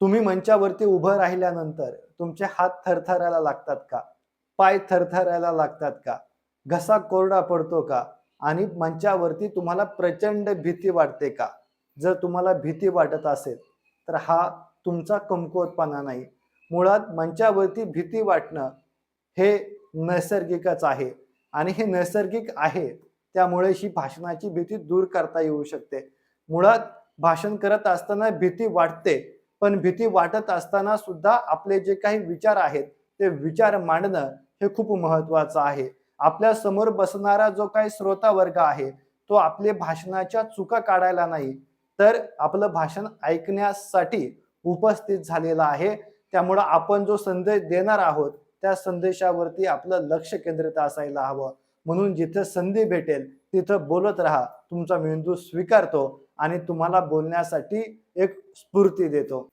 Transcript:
तुम्ही मंचावरती उभं राहिल्यानंतर तुमचे हात थरथरायला लागतात का? पाय थरथरायला लागतात का? घसा कोरडा पडतो का? आणि मंचावरती तुम्हाला प्रचंड भीती वाटते का? जर तुम्हाला भीती वाटत असेल, तर हा तुमचा कमकुवतपणा नाही. मुळात मंचावरती भीती वाटणं हे नैसर्गिकच आहे आणि हे नैसर्गिक आहे. त्यामुळे ही भाषणाची भीती दूर करता येऊ शकते. मुळात भाषण करत असताना भीती वाटते, पण भीती वाटत असताना सुद्धा आपले जे काही विचार आहेत, ते विचार मांडणं हे खूप महत्त्वाचं आहे. आपल्या समोर बसणारा जो काही श्रोता वर्ग आहे, तो आपले भाषणाच्या चुका काढायला नाही, तर आपलं भाषण ऐकण्यासाठी उपस्थित झालेला आहे. त्यामुळं आपण जो संदेश देणार आहोत, त्या संदेशावरती आपलं लक्ष केंद्रित असायला हवं. म्हणून जिथं संधी भेटेल, तिथं बोलत राहा. तुमचा मेंदू स्वीकारतो आणि तुम्हाला बोलण्यासाठी एक स्फूर्ती देतो.